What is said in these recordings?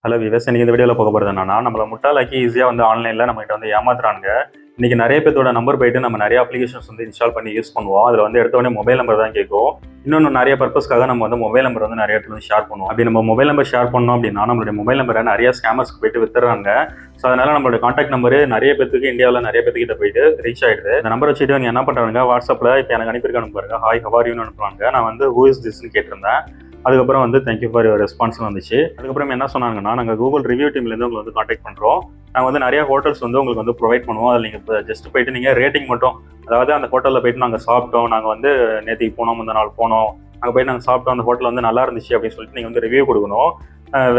Hello விவசாயி, நீங்கள் இந்த வீடியோவில் பார்க்க போகிறது என்னன்னா, நம்மளை முட்டாளாக்கி ஈஸியாக வந்து ஆன்லைனில் நம்மகிட்ட வந்து ஏமாத்துறாங்க. இன்றைக்கி நிறைய பேர்த்தோட நம்பர் போயிட்டு நம்ம நிறைய அப்ளிகேஷன்ஸ் வந்து இன்ஸ்டால் பண்ணி யூஸ் பண்ணுவோம். அதில் வந்து எடுத்தோடனே மொபைல் நம்பர் தான் கேட்கும். இன்னொன்று நிறைய பர்பஸ்க்காக நம்ம வந்து மொபைல் நம்பர் வந்து நிறைய இடத்துல வந்து ஷேர் பண்ணுவோம். அப்படி நம்ம மொபைல் நம்பர் ஷேர் பண்ணோம் அப்படின்னா நம்மளுடைய மொபைல் நம்பரை நிறைய ஸ்கேமர்ஸ்க்கு போயிட்டு வித்துறாங்க. ஸோ அதனால் நம்மளோட கான்டாக்ட் நம்பரு நிறைய பேருக்கு இந்தியாவில் நிறைய பேர்கிட்ட போயிட்டு ரீச் ஆகிடுது. இந்த நம்பர் வச்சுட்டு அவங்க என்ன பண்ணுறாங்க, வாட்ஸ்அப்பில் இப்போ எனக்கு அனுப்பியிருக்காங்க பாருங்க, ஹாய் ஹவ் ஆர் யூன்னு அனுப்புறாங்க. நான் வந்து ஹூ இஸ் திஸ்ன்னு கேட்டிருந்தேன். அதுக்கப்புறம் வந்து தேங்க்யூ ஃபார் யுவர் ரெஸ்பான்ஸ்னு வந்துச்சு. அதுக்கப்புறம் என்ன சொன்னாங்கன்னா, நாங்கள் கூகுள் ரிவ்யூ டீம்லேருந்து உங்களுக்கு வந்து காண்டாக்ட் பண்ணுறோம். நாங்கள் வந்து நிறைய ஹோட்டல்ஸ் வந்து உங்களுக்கு வந்து ப்ரொவைட் பண்ணுவோம். அதில் நீங்கள் ஜஸ்ட் போயிட்டு நீங்கள் ரேட்டிங் மட்டும், அதாவது அந்த ஹோட்டலில் போயிட்டு நாங்கள் சாப்பிட்டோம், நாங்கள் வந்து நேற்றுக்கு போனோம், முந்தின நாள் போனோம், அங்கே போயிட்டு நாங்கள் சாப்பிட்டோம், அந்த ஹோட்டல் வந்து நல்லா இருந்துச்சு அப்படின்னு சொல்லிட்டு நீங்கள் வந்து ரிவ்யூ கொடுக்கணும்.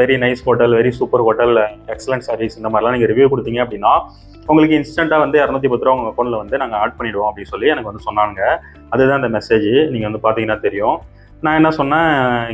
Very nice hotel, very super hotel, excellent service, இந்த மாதிரிலாம் நீங்கள் ரிவ்யூ கொடுத்தீங்க அப்படின்னா உங்களுக்கு இன்ஸ்டண்ட்டாக வந்து 210 ரூபா உங்கள் அக்கௌண்ட்டில் வந்து நாங்கள் ஆட் பண்ணிவிடுவோம் அப்படின்னு சொல்லி எனக்கு வந்து சொன்னாங்க. அதுதான் அந்த மெசேஜ். நீங்கள் வந்து பார்த்தீங்கன்னா தெரியும். நான் என்ன சொன்னேன்,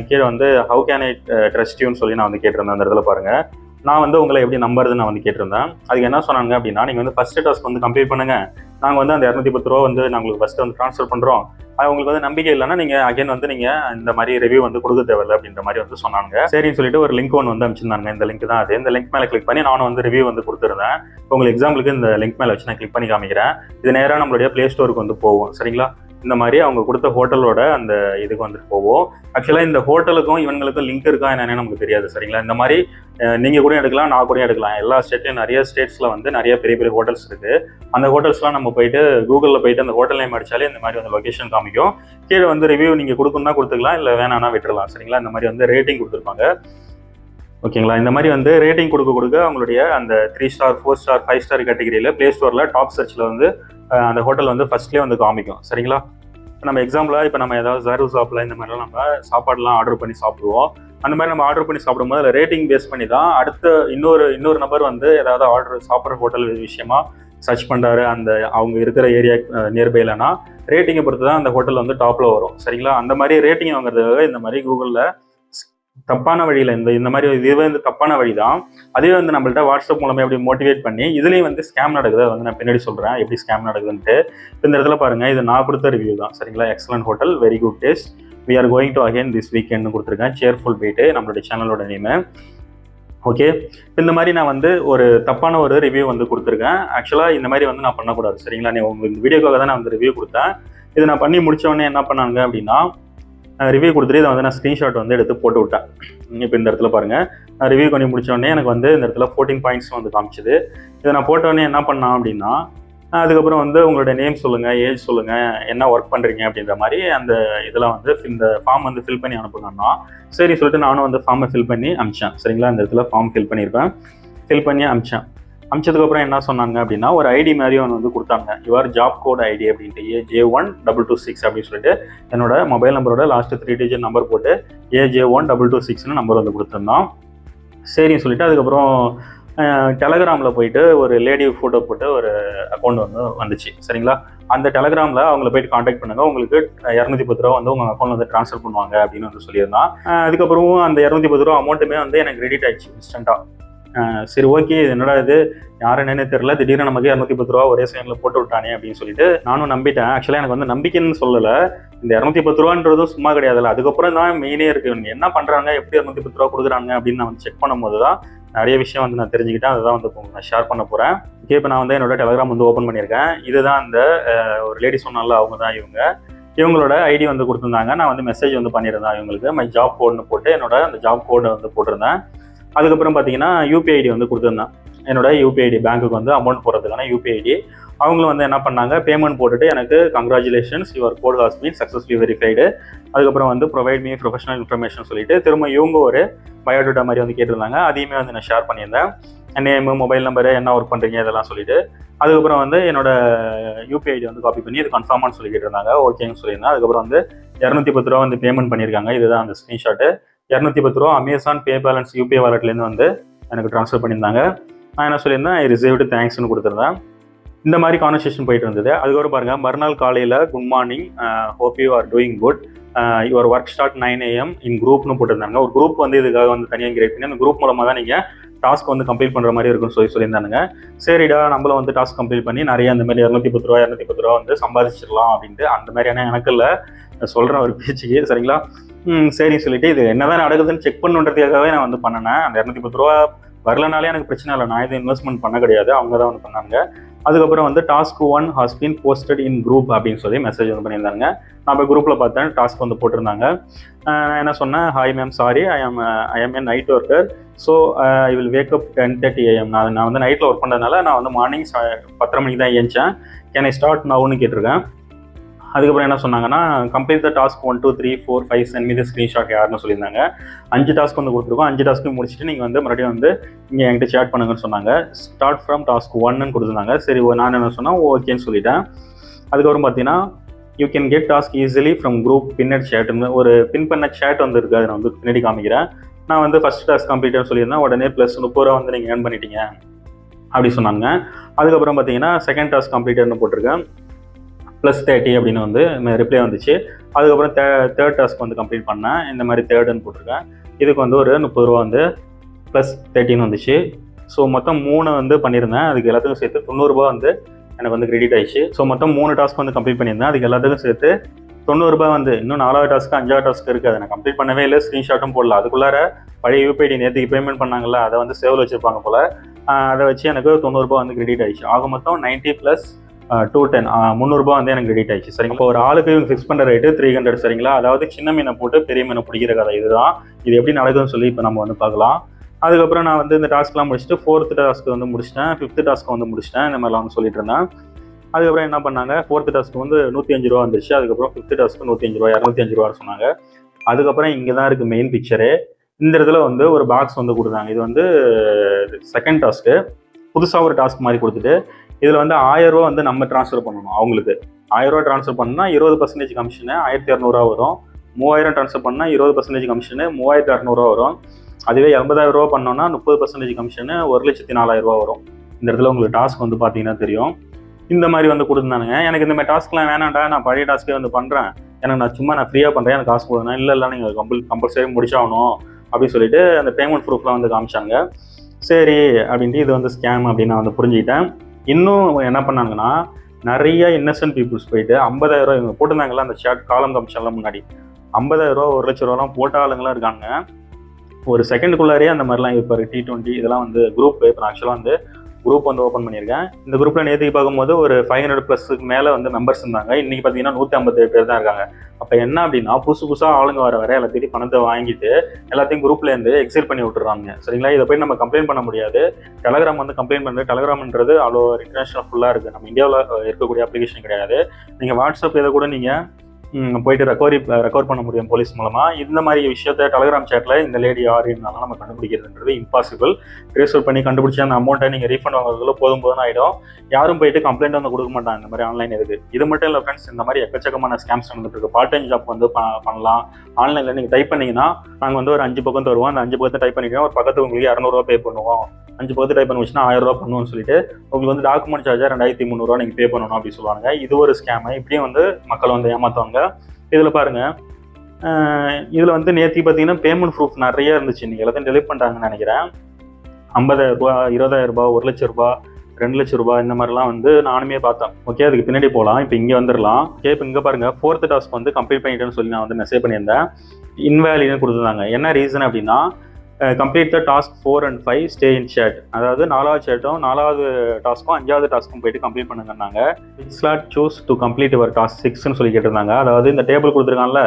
கீழே வந்து ஹவு கேன் ஐ ட்ரஸ்ட் யூன்னு சொல்லி நான் வந்து கேட்டிருந்தேன். அந்த இடத்துல பாருங்கள், நான் வந்து உங்களை எப்படி நம்புறதுன்னு நான் வந்து கேட்டிருந்தேன். அதுக்கு என்ன சொன்னாங்க அப்படின்னா, நீங்கள் வந்து ஃபஸ்ட்டு டாஸ்க் வந்து கம்ப்ளீட் பண்ணுங்கள், நாங்கள் வந்து அந்த 210 ரூபா வந்து நான் உங்களுக்கு ஃபஸ்ட்டு வந்து ட்ரான்ஸ்ஃபர் பண்ணுறோம். அது உங்களுக்கு வந்து நம்பிக்கை இல்லைன்னா நீங்கள் அகைன் வந்து நீங்கள் இந்த மாதிரி ரிவ்யூ வந்து கொடுக்க தேவையில்லை அப்படின்ற மாதிரி வந்து சொன்னாங்க. சரின்னு சொல்லிட்டு ஒரு லிங்க் ஒன்று வந்து அனுப்பிச்சிருந்தாங்க. இந்த லிங்க் தான் அது. இந்த லிங்க் மேலே கிளிக் பண்ணி நானும் வந்து ரிவ்யூ வந்து கொடுத்துருந்தேன். உங்களுக்கு எக்ஸாம்பிளுக்கு இந்த லிங்க் மேலே வச்சு நான் கிளிக் பண்ணி காமிக்கிறேன். இது நேராக நம்மளுடைய ப்ளே ஸ்டோருக்கு வந்து போகும். சரிங்களா? இந்த மாதிரி அவங்க கொடுத்த ஹோட்டலோட அந்த இதுக்கு வந்துட்டு போவோம். ஆக்சுவலாக இந்த ஹோட்டலுக்கும் இவங்களுக்கும் லிங்க் இருக்கா என்னன்னு நமக்கு தெரியாது. சரிங்களா? இந்த மாதிரி நீங்கள் கூட எடுக்கலாம், நான் கூட எடுக்கலாம். எல்லா ஸ்டேட்லையும் நிறைய ஸ்டேட்ஸில் வந்து நிறைய பெரிய பெரிய ஹோட்டல்ஸ் இருக்குது. அந்த ஹோட்டல்ஸ்லாம் நம்ம போயிட்டு கூகுளில் போயிட்டு அந்த ஹோட்டல் நேம் அடித்தாலே இந்த மாதிரி வந்து லொக்கேஷன் காமிக்கும். கீழே வந்து ரிவ்யூ நீங்கள் கொடுக்கணும்னா கொடுத்துக்கலாம், இல்லை வேணான்னா விட்டுறலாம். சரிங்களா? இந்த மாதிரி வந்து ரேட்டிங் கொடுத்துருப்பாங்க. ஓகேங்களா? இந்த மாதிரி வந்து ரேட்டிங் கொடுக்க அவங்களுடைய அந்த 3 ஸ்டார் 4 ஸ்டார் 5 ஸ்டார் கேட்டகரியில் ப்ளே ஸ்டோரில் டாப் சர்ச்சில் வந்து அந்த ஹோட்டல் வந்து ஃபர்ஸ்ட்லேயே வந்து காமிக்கும். சரிங்களா? இப்போ நம்ம எக்ஸாம்பிளாக இப்போ நம்ம ஏதாவது ஜாரு ஷாப்பில் இந்த மாதிரிலாம் நம்ம சாப்பாடுலாம் ஆர்டர் பண்ணி சாப்பிடுவோம். அந்த மாதிரி நம்ம ஆர்டர் பண்ணி சாப்பிடும்போது அதில் ரேட்டிங் பேஸ் பண்ணி தான் அடுத்த இன்னொரு நபர் வந்து ஏதாவது ஆர்டர் சாப்பிட்ற ஹோட்டல் விஷயமா சர்ச் பண்ணுறாரு, அந்த அவங்க இருக்கிற ஏரியா நியர்பைலனா ரேட்டிங்கை பொறுத்து தான் அந்த ஹோட்டல் வந்து டாப்பில் வரும். சரிங்களா? அந்த மாதிரி ரேட்டிங் வாங்குறதுக்காக இந்த மாதிரி கூகுளில் தப்பான வழியில் இந்த மாதிரி இதுவே வந்து தப்பான வழி தான். அதுவே வந்து நம்மள்ட்ட வாட்ஸ்அப் மூலமாக எப்படி மோட்டிவேட் பண்ணி இதுலேயும் வந்து ஸ்கேம் நடக்குது. வந்து நான் பின்னாடி சொல்கிறேன் எப்படி ஸ்கேம் நடக்குதுன்ட்டு. இந்த இடத்துல பாருங்கள், இது நான் கொடுத்த ரிவ்யூ தான். சரிங்களா? Excellent hotel, very good taste, we are going to again this வீக்கெண்ட்னு கொடுத்துருக்கேன். சேர்ஃபுல் பீட்டு நம்மளுடைய சேனலோட நேமு. ஓகே, இந்த மாதிரி நான் வந்து ஒரு தப்பான ஒரு ரிவ்யூ வந்து கொடுத்துருக்கேன். ஆக்சுவலாக இந்த மாதிரி வந்து நான் பண்ணக்கூடாது. சரிங்களா? நீ உங்களுக்கு வீடியோக்காக தான் நான் வந்து ரிவ்யூ கொடுத்தேன். இது நான் பண்ணி முடித்தவொடனே என்ன பண்ணாங்க அப்படின்னா, ரிவ்யூ கொடுத்துட்டு இதை வந்து நான் ஸ்க்ரீன்ஷாட் வந்து எடுத்து போட்டு விட்டேன். இப்போ இந்த இடத்துல பாருங்கள், நான் ரிவ்யூ பண்ணி முடித்தோடனே எனக்கு வந்து இந்த இடத்துல 14 பாயிண்ட்ஸ் வந்து காமிச்சிது. இதை நான் போட்டோடனே என்ன பண்ணேன் அப்படின்னா, அதுக்கப்புறம் வந்து உங்களுடைய நேம் சொல்லுங்கள், ஏஜ் சொல்லுங்கள், என்ன ஒர்க் பண்ணுறீங்க அப்படின்ற மாதிரி அந்த இதெல்லாம் வந்து இந்த ஃபார்ம் வந்து ஃபில் பண்ணி அனுப்புங்கன்னா சரி சொல்லிட்டு நானும் வந்து ஃபார்மை ஃபில் பண்ணி அனுப்பிச்சேன். சரிங்களா? இந்த இடத்துல ஃபார்ம் ஃபில் பண்ணியிருப்பேன். ஃபில் பண்ணி அனுப்பிச்சேன். அனுப்பிச்சதுக்கப்புறம் என்ன சொன்னாங்க அப்படின்னா, ஒரு ஐடி மாதிரி ஒன்று வந்து கொடுத்தாங்க. யுவர் ஜாப் கோட் ஐடி அப்படின்ட்டு AJ1226 அப்படின்னு சொல்லிட்டு என்னோட மொபைல் நம்பரோட லாஸ்ட்டு 3 டிஜிட் நம்பர் போட்டு AJ1226ன்னு நம்பர் வந்து கொடுத்துருந்தோம். சரின்னு சொல்லிட்டு அதுக்கப்புறம் டெலகிராமில் போயிட்டு ஒரு லேடி ஃபோட்டோ போட்டு ஒரு அக்கௌண்ட் வந்து வந்துச்சு. சரிங்களா? அந்த டெலகிராமில் அவங்கள போயிட்டு காண்டாக்ட் பண்ணுங்கள், உங்களுக்கு 210 ரூபா வந்து உங்கள் அக்கௌண்ட் வந்து ட்ரான்ஸ்ஃபர் பண்ணுவாங்க அப்படின்னு வந்து சொல்லியிருந்தான். அதுக்கப்புறம் அந்த 210 ரூபா அமௌண்ட்டுமே வந்து எனக்கு கிரெடிட் ஆயிடுச்சு இன்ஸ்டண்ட்டாக. சரி, ஓகே, என்னடா இது யார் என்னன்னு தெரியல, திடீர்னு நமக்கு 210 ரூபா ஒரே செகண்டில் போட்டு விட்டானே அப்படின்னு சொல்லிட்டு நானும் நம்பிட்டேன். ஆக்சுவலாக எனக்கு வந்து நம்பிக்கைன்னு சொல்லலை, இந்த 210 ரூபான்றதும் சும்மா கிடையாதுல்ல. அதுக்கப்புறம் தான் மெயினே இருக்குது, இவங்க என்ன பண்ணுறாங்க, எப்படி 210 ரூபா கொடுக்குறாங்க அப்படின்னு நான் வந்து செக் பண்ணும்போது தான் நிறைய விஷயம் வந்து நான் தெரிஞ்சுக்கிட்டேன். அதுதான் வந்து நான் ஷேர் பண்ண போகிறேன். ஓகே, இப்போ நான் வந்து என்னோட டெலகிராம் வந்து ஓப்பன் பண்ணியிருக்கேன். இதுதான் அந்த ஒரு லேடி சொன்னால, அவங்க தான் இவங்களோட ஐடி வந்து கொடுத்துருந்தாங்க. நான் வந்து மெசேஜ் வந்து பண்ணியிருந்தேன் இவங்களுக்கு, மை ஜாப் கோடுன்னு போட்டு என்னோட அந்த ஜாப் கோடை வந்து போட்டிருந்தேன். அதுக்கப்புறம் பார்த்தீங்கன்னா யூபிஐ ஐடி வந்து கொடுத்துருந்தேன். என்னோட யூபிஐ ஐடி, பேங்க்குக்கு வந்து அமௌண்ட் போடுறதுக்கான யூபிஐ ஐடி. அவங்களும் வந்து என்ன பண்ணாங்க, பேமெண்ட் போட்டுட்டு எனக்கு congratulations, your code has been successfully verified, அதுக்கப்புறம் வந்து ப்ரொவைட் மீ ப்ரொஃபஷனல் இன்ஃபர்மேஷன் சொல்லிட்டு திரும்ப இவங்க ஒரு பயோடேட்டா மாதிரி வந்து கேட்டிருந்தாங்க. அதையுமே வந்து நான் ஷேர் பண்ணியிருந்தேன். நேமு, மொபைல் நம்பரு, என்ன ஒர்க் பண்ணுறீங்க இதெல்லாம் சொல்லிட்டு. அதுக்கப்புறம் வந்து என்னோட யூபிஐ ஐடி வந்து காப்பி பண்ணி இது கன்ஃபார்மானு சொல்லி கேட்டிருந்தாங்க. ஓகேன்னு சொல்லியிருந்தேன். அதுக்கப்புறம் வந்து 210 ரூபா வந்து பேமெண்ட் பண்ணியிருக்காங்க. இதுதான் அந்த ஸ்க்ரீன்ஷாட்டு. 210 ரூபா அமேசான் பே பேலன்ஸ் யூபிஐ வாலெட்லேருந்து வந்து எனக்கு ட்ரான்ஸ்ஃபர் பண்ணியிருந்தாங்க. நான் என்ன சொல்லியிருந்தேன், ஐ ரிசீவ்டு தேங்க்ஸ்னு கொடுத்துருந்தேன். இந்த மாதிரி கான்வர்சேஷன் போயிட்டு இருந்தது. அதுக்கப்புறம் பாருங்கள், மறுநாள் காலையில் good morning, hope you are doing good, your work start 9 AM இன் குரூப்னு போட்டிருந்தாங்க. ஒரு குரூப் வந்து இதுக்காக வந்து தனியாக கிரியேட் பண்ணி அந்த குரூப் மூலமாக தான் நீங்கள் டாஸ்க் வந்து கம்ப்ளீட் பண்ணுற மாதிரி இருக்குன்னு சொல்லியிருந்தானுங்க. சரிடா நம்மளும் வந்து டாஸ்க் கம்ப்ளீட் பண்ணி நிறைய அந்த மாதிரி 210 ரூபா வந்து சம்பாதிச்சிடலாம் அப்படின்ட்டு அந்த மாதிரியான எனக்கு இல்லை சொல்கிறேன் ஒரு பேச்சுக்கு. சரிங்களா? சரின்னு சொல்லிட்டு இது என்னதான் நடக்குதுன்னு செக் பண்ணுன்றதுக்காகவே நான் வந்து பண்ணினேன். அந்த 210 ரூபா வரலனாலே எனக்கு பிரச்சனை இல்லை, நான் எதுவும் இன்வெஸ்ட்மெண்ட் பண்ண கிடையாது, அவங்க தான் வந்து பண்ணாங்க. அதுக்கப்புறம் வந்து task 1 has been posted in group அப்படின்னு சொல்லி மெசேஜ் வந்து பண்ணியிருந்தாங்க. நான் இப்போ குரூப்பில் பார்த்தேன் டாஸ்க் வந்து போட்டிருந்தாங்க. நான் என்ன சொன்னேன், hi ma'am, sorry I M A night worker, so I will wake up 10:30 AM. நான் வந்து நைட்டில் ஒர்க் பண்ணுறதுனால நான் வந்து மார்னிங் 10:30 மணிக்கு தான் ஏஞ்சேன். கேன் ஐ ஸ்டார்ட் நவுன்னு கேட்டிருக்கேன். அதுக்கப்புறம் என்ன சொன்னாங்கன்னா, complete the task 1 2 3 4 5 send me the screenshot யாருன்னு சொல்லியிருந்தாங்க. 5 டாஸ்க் வந்து கொடுத்துருக்கோம். 5 டாஸ்க்கு முடிச்சுட்டு நீங்கள் வந்து மறுபடியும் வந்து இங்கே என்கிட்ட சேட் பண்ணுங்கன்னு சொன்னாங்க. ஸ்டார்ட் ஃப்ரம் டாஸ்க் 1ன்னு கொடுத்துருந்தாங்க. சரி, நான் என்ன சொன்னால் ஓகேன்னு சொல்லிட்டேன். அதுக்கப்புறம் பார்த்தீங்கன்னா, you can get task easily from group pinned சேட்டுன்னு ஒரு பின் பண்ண சேட் வந்து இருக்குது. அதை நான் வந்து பின்னாடி காமிக்கிறேன். நான் வந்து ஃபஸ்ட் டாஸ்க் கம்ப்ளீட்னு சொல்லியிருந்தேன். உடனே ப்ளஸ் 30 ரூபா வந்து நீங்கள் ஏர்ன் பண்ணிட்டீங்க அப்படி சொன்னாங்க. அதுக்கப்புறம் பார்த்தீங்கன்னா, செகண்ட் டாஸ்க் கம்ப்ளீட்டட்னு போட்டிருக்கேன், +30 அப்படின்னு வந்து ரிப்ளை வந்துச்சு. அதுக்கப்புறம் தேர்ட் டாஸ்க் வந்து கம்ப்ளீட் பண்ணேன். இந்த மாதிரி தேர்டுன்னு போட்டிருக்கேன். இதுக்கு வந்து ஒரு 30 ரூபா வந்து +13 வந்துச்சு. ஸோ மொத்தம் 3 வந்து பண்ணியிருந்தேன். அதுக்கு எல்லாத்துக்கும் சேர்த்து 90 ரூபா வந்து எனக்கு வந்து கிரெடிட் ஆயிடுச்சு. ஸோ மொத்தம் 3 டாஸ்க் வந்து கம்ப்ளீட் பண்ணியிருந்தேன். அதுக்கு எல்லாத்துக்கும் சேர்த்து 90 ரூபா வந்து இன்னும் 4வது டாஸ்க்கு 5வது டாஸ்க் இருக்குது. அதை நான் கம்ப்ளீட் பண்ணவே இல்லை, ஸ்க்ரீன்ஷாட்டும் போடல. அதுக்குள்ளார பழைய யூபிஐடி நேற்றுக்கு பேமெண்ட் பண்ணாங்கல்ல, அதை வந்து சேவில் வச்சுருப்பாங்க போல். அதை வச்சு எனக்கு 90 ரூபா வந்து கிரெடிட் ஆயிடுச்சு. ஆக மொத்தம் 90 + 210 300 ரூபா வந்து எனக்கு கிரெடிட் ஆயிடுச்சு. சரிங்க, இப்போ ஒரு ஆளுக்கு இவங்க ஃபிக்ஸ் பண்ணுற ரேட்டு 300. சரிங்களா? அதாவது சின்ன மீனை போட்டு பெரிய மீனை பிடிக்கிற கதை இதுதான். இது எப்படி நடக்குதுன்னு சொல்லி இப்போ நம்ம வந்து பார்க்கலாம். அதுக்கப்புறம் நான் வந்து இந்த டாஸ்க்லாம் முடிச்சுட்டு 4th டாஸ்க்கு வந்து முடிச்சிட்டேன், 5th டாஸ்க்கு வந்து முடிச்சிட்டேன். இந்த மாதிரிலாம் வந்து சொல்லிட்டு இருந்தேன். அதுக்கப்புறம் என்ன பண்ணாங்க, 4th டாஸ்க்கு வந்து 105 ரூபா வந்துருச்சு. அதுக்கப்புறம் 5th டாஸ்க்கு 105 ரூபா 205 ரூபா சொன்னாங்க. அதுக்கப்புறம் இங்கே தான் இருக்குது மெயின் பிக்சரு. இந்த இடத்துல வந்து ஒரு பாக்ஸ் வந்து கொடுத்தாங்க. இது வந்து செகண்ட் டாஸ்க்கு, புதுசாக ஒரு டாஸ்க் மாதிரி கொடுத்துட்டு இதில் வந்து 1000 ரூபா வந்து நம்ம ட்ரான்ஸ்ஃபர் பண்ணணும். அவங்களுக்கு 1000 ரூபா ட்ரான்ஸ்ஃபர் பண்ணால் 20% கமிஷனு 1200 ரூபா வரும். 3000 ட்ரான்ஸ்ஃபர் பண்ணால் 20% கமிஷனு 3200 ரூபா வரும். அதுவே 80000 ரூபா பண்ணோன்னா 30% கமிஷனு 1,40,000 ரூபா வரும். இந்த இடத்துல உங்களுக்கு டாஸ்க் வந்து பார்த்தீங்கன்னா தெரியும். இந்த மாதிரி வந்து கொடுத்துருந்தானுங்க. எனக்கு இந்த மாதிரி டாஸ்க்லாம் வேணாண்டா, நான் பழைய டாஸ்க்கே வந்து பண்ணுறேன், எனக்கு நான் ஃப்ரீயாக பண்ணுறேன், எனக்கு காசு கொடுங்க. இல்லை நீங்கள் கம்பல்சரி முடிச்சாகணும் அப்படின்னு சொல்லிட்டு அந்த பேமெண்ட் ப்ரூஃப்லாம் வந்து காமிச்சாங்க. சரி அப்படின்ட்டு இது வந்து ஸ்கேம் அப்படின்னு நான் வந்து புரிஞ்சுக்கிட்டேன். இன்னும் என்ன பண்ணாங்கன்னா, நிறைய இன்னசென்ட் பீப்புள்ஸ் போயிட்டு 50,000 ரூபா இவங்க போட்டிருந்தாங்களா அந்த சேட் காலம் காமிச்சாலாம் முன்னாடி 50,000 ரூபா 1,00,000 ரூபாலாம் போட்ட ஆளுங்களாம் இருக்காங்க. ஒரு செகண்டுக்குள்ளாரே அந்த மாதிரிலாம் இப்போ T20 இதெல்லாம் வந்து குரூப். இப்போ நான் ஆக்சுவலாக வந்து குரூப் வந்து ஓப்பன் பண்ணியிருக்கேன். இந்த குரூப்பில் நேற்றுக்கு பார்க்கும்போது ஒரு 500+ மேலே வந்து மெம்பர்ஸ் இருந்தாங்க. இன்றைக்கி பார்த்தீங்கன்னா 157 பேர் தான் இருக்காங்க. அப்போ என்ன அப்படின்னா, புதுசாக ஆளுங்க வர எல்லாத்தையும் பணத்தை வாங்கிட்டு எல்லாத்தையும் குரூப்லேருந்து எக்ஸிட் பண்ணி விட்டுறாங்க. சரிங்களா? இதை போய் நம்ம கம்ப்ளைண்ட் பண்ண முடியாது. டெலகிராம் வந்து கம்ப்ளைண்ட் பண்ணுறது, டெலகிராம்ன்றது அவ்வளோ இன்டர்நேஷனல் ஃபுல்லாக இருக்குது, நம்ம இந்தியாவில் இருக்கக்கூடிய அப்ளிகேஷன் கிடையாது. நீங்கள் வாட்ஸ்அப் இதை கூட நீங்கள் போயிட்டு ரெக்கவர் பண்ண முடியும் போலீஸ் மூலமாக. இந்த மாதிரி விஷயத்த டெலகிராம் சேட்டில் இந்த லேடி யார் இருந்தாலும் நம்ம கண்டுபிடிக்கிறதுன்றது இம்பாசிபிள். ட்ரேஸ் அவுட் பண்ணி கண்டுபிடிச்சா அந்த அமௌண்ட்டை நீங்கள் ரீஃபண்ட் வாங்குறதுக்குள்ள போதும் ஆகிடும். யாரும் போயிட்டு கம்ப்ளைண்ட் வந்து கொடுக்க மாட்டாங்க இந்த மாதிரி ஆன்லைன் இருக்குது. இது மட்டும் இல்லை ஃப்ரெண்ட்ஸ், இந்த மாதிரி எக்கச்சக்கமான ஸ்கேம்ஸ் நடந்துட்டு இருக்கு. பார்ட் டைம் ஜாப் வந்து பண்ணலாம். ஆன்லைனில் நீங்கள் டைப் பண்ணிங்கன்னா நாங்கள் வந்து ஒரு 5 பக்கம் தருவோம். அந்த 5 பக்கத்தை டைப் பண்ணிக்கிறோம். ஒரு பக்கத்துக்கு உங்களுக்கு 200 ரூபா பே பண்ணுவோம். 5 பக்கத்தை டைப் பண்ணி வச்சுன்னா 1000 ரூபா பண்ணுவோம்னு சொல்லிட்டு உங்களுக்கு வந்து டாக்குமெண்ட் சார்ஜாக 2300 ரூபா நீங்கள் பே பண்ணணும் அப்படின்னு சொல்லுவாங்க. இது ஒரு ஸ்கேமு. இப்படியும் வந்து மக்களை வந்து ஏமாற்றுவாங்க. இதில் பாருங்கள், இதில் வந்து நேற்று பார்த்தீங்கன்னா பேமெண்ட் ப்ரூஃப் நிறைய இருந்துச்சு. நீங்கள் எல்லாத்தையும் டெலிட் பண்ணிட்டாங்கன்னு நினைக்கிறேன். 50,000 ரூபா 20,000 ரூபா 1,00,000 ரூபா 2,00,000 ரூபா இந்த மாதிரிலாம் வந்து நானுமே பார்த்தேன். ஓகே, அதுக்கு பின்னாடி போகலாம். இப்போ இங்கே வந்துடலாம். ஓகே, இப்போ இங்கே பாருங்கள், 4th டாஸ்க் வந்து கம்ப்ளீட் பண்ணிட்டேன்னு சொல்லி நான் வந்து மெசேஜ் பண்ணியிருந்தேன். இன்வேலிட்னு கொடுத்துருந்தாங்க. என்ன ரீசன் அப்படின்னா, complete the task 4 and 5 stay in chat. அதாவது 4வது சேட்டும் 4வது டாஸ்க்கும் 5வது டாஸ்க்கும் போயிட்டு கம்ப்ளீட் பண்ணுங்கன்னாங்க. Slot choose to complete your task 6ன்னு சொல்லி கேட்டிருந்தாங்க. அதாவது இந்த டேபிள் கொடுத்துருக்காங்கல்ல,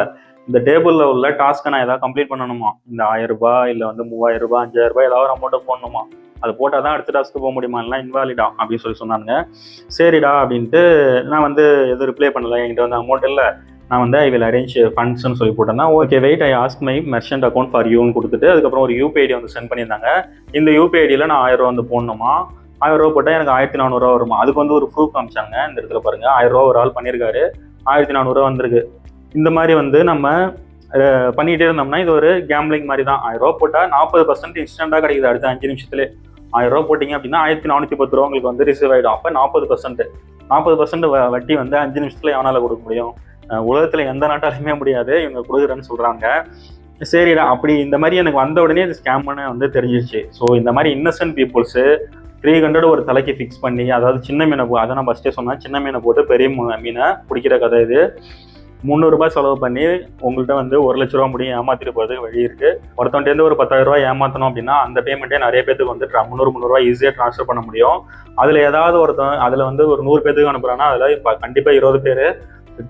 இந்த டேபிளில் உள்ள டாஸ்க்கை நான் ஏதாவது கம்ப்ளீட் பண்ணணுமா, இந்த 1000 ரூபா இல்லை வந்து 3000 ரூபா 5000 ரூபாய் ஏதாவது ஒரு அமௌண்ட்டை போடணுமா, அது போட்டால் தான் அடுத்த டாஸ்க்கு போக முடியுமா, இல்லை இன்வாலிடா அப்படின்னு சொல்லி சொன்னாங்க. சரிடா அப்படின்ட்டு நான் வந்து எதுவும் ரிப்ளை பண்ணலை. என்கிட்ட வந்து அமௌண்ட் இல்லை, நான் வந்து ஐ வில் அரேஞ்ச் ஃபண்ட்ஸ்ன்னு சொல்லி போட்டேன்னா okay wait I ask my merchant account for யூன்னு கொடுத்துட்டு அதுக்கப்புறம் ஒரு யூபிஐடி வந்து சென்ட் பண்ணியிருந்தாங்க. இந்த யூபிஐடியில் நான் 1000 ரூபா வந்து போடணுமா, 1000 ரூபா போட்டால் எனக்கு 1400 ரூபா வருமா. அதுக்கு வந்து ஒரு ப்ரூஃப் காமிச்சாங்க. இந்த இடத்துல பாருங்கள், 1000 ரூபா ஒரு ஆள் பண்ணியிருக்காரு, 1400 ரூபா வந்திருக்கு. இந்த மாதிரி வந்து நம்ம பண்ணிகிட்டே இருந்தோம்னா இது ஒரு கேம்லிங் மாதிரி தான். 1000 ரூபா போட்டால் 40% இன்ஸ்டண்ட்டாக கிடைக்குது அடுத்த 5 நிமிஷத்துலேயே. 1000 ரூபா போட்டிங்க அப்படின்னா 1410 ரூபா உங்களுக்கு வந்து ரிசீவ் ஆகிடும். அப்போ 40% வட்டி வந்து 5 நிமிஷத்துல எவனால் கொடுக்க முடியும்? உலகத்தில் எந்த நாட்டாலுமே முடியாது. இவங்க கொடுக்குறேன்னு சொல்கிறாங்க. சரிடா அப்படி இந்த மாதிரி எனக்கு வந்த உடனே இது ஸ்கேம்னு வந்து தெரிஞ்சிருச்சு. ஸோ இந்த மாதிரி இன்னசென்ட் பீப்புள்ஸு 300 ஒரு தலைக்கு ஃபிக்ஸ் பண்ணி, அதாவது சின்ன மீனை அதை நான் ஃபஸ்ட்டே சொன்னேன், சின்ன மீனை போட்டு பெரிய மீனை பிடிக்கிற கதை இது. ₹300 செலவு பண்ணி உங்கள்கிட்ட வந்து ₹1,00,000 முடியும் ஏமாத்திட்டு போகிறதுக்கு வழி இருக்குது. ஒருத்தவன்ட்டேருந்து ஒரு ₹10,000 ஏமாற்றணும் அப்படின்னா அந்த பேமெண்ட்டே நிறைய பேருக்கு வந்து 300 ஈஸியாக ட்ரான்ஸ்ஃபர் பண்ண முடியும். அதில் ஏதாவது ஒருத்தன் அதில் வந்து ஒரு 100 பேருக்கு அனுப்புகிறான்னா அதில் இப்போ கண்டிப்பாக 20 பேர்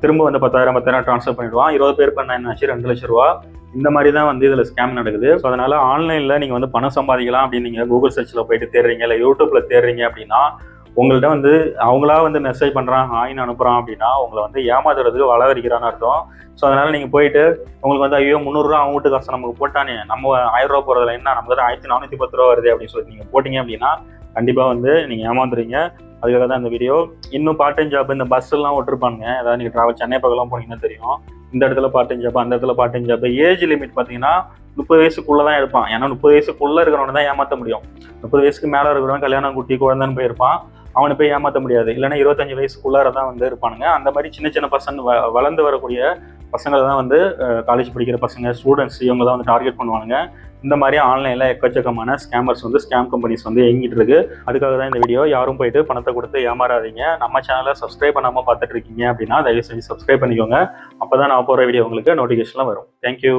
திரும்ப வந்து 10,000 ட்ரான்ஸ்ஃபர் பண்ணிடுவான். 20 பேர் பண்ண என்னாச்சு ₹2,00,000. இந்த மாதிரி தான் வந்து இதில் ஸ்கேம் நடக்குது. ஸோ அதனால் ஆன்லைனில் நீங்கள் வந்து பணம் சம்பாதிக்கலாம் அப்படின்னு நீங்கள் கூகுள் சர்ச்சில் போயிட்டு தேடுறீங்க, இல்லை யூடியூப்பில் தேடுறீங்க அப்படின்னா உங்கள்கிட்ட வந்து அவங்களா வந்து மெசேஜ் பண்ணுறான், ஹாய்னு அனுப்புகிறான் அப்படின்னா உங்களை வந்து ஏமாத்துறதுக்கு வளவரிக்கிறான்னு அர்த்தம். ஸோ அதனால் நீங்கள் போயிட்டு உங்களுக்கு வந்து ஐயோ ₹300 அவங்க வீட்டு காசு நமக்கு போட்டானே, நம்ம ₹1000 போகிறதுல என்ன, நமக்கு தான் ₹1,410 வருது அப்படின்னு சொல்லிட்டு நீங்கள் போட்டிங்க அப்படின்னா கண்டிப்பாக வந்து நீங்கள் ஏமாந்துறீங்க. அதுக்காக தான் இந்த வீடியோ. இன்னும் பார்ட் டைம் ஜாப் இந்த பஸ்ஸெல்லாம் ஓட்டிருப்பாங்க, ஏதாவது நீங்கள் ட்ராவல் சென்னை பக்கம்லாம் போனீங்கன்னா தெரியும். இந்த இடத்துல பார்ட் டைம் ஜாப், அந்த இடத்துல part time job. Age limit பார்த்தீங்கன்னா 30 வயசுக்குள்ளே தான் எடுப்பான். ஏன்னா 30 வயசுக்குள்ளே இருக்கிறவனை தான் ஏமாற்ற முடியும். 30 வயசுக்கு மேலே இருக்கிறவன் கல்யாணம் குட்டி குழந்தைன்னு போயிருப்பான், அவனை போய் ஏமாற்ற முடியாது. இல்லைன்னா 25 வயசுக்குள்ளார தான் வந்து இருப்பானுங்க. அந்த மாதிரி சின்ன சின்ன பசங்க வளர்ந்து வரக்கூடிய பசங்களை தான் வந்து காலேஜ் படிக்கிற பசங்க, ஸ்டூடெண்ட்ஸ், இவங்க தான் வந்து டார்கெட் பண்ணுவானுங்க. இந்த மாதிரி ஆன்லைனில் எக்கச்சக்கமான ஸ்கேமர்ஸ் வந்து ஸ்கேம் கம்பெனிஸ் வந்து இயங்கிட்டு இருக்கு. அதுக்காக தான் இந்த வீடியோ. யாரும் போயிட்டு பணத்தை கொடுத்து ஏமாறாதீங்க. நம்ம சேனலை சப்ஸ்கிரைப் பண்ணாமல் பார்த்துட்டு இருக்கீங்க அப்படின்னா தயவு செஞ்சு சப்ஸ்கிரைப் பண்ணிக்கோங்க. அப்போ தான் நான் போகிற வீடியோ உங்களுக்கு நோட்டிஃபிகேஷன்லாம் வரும். தேங்க்யூ.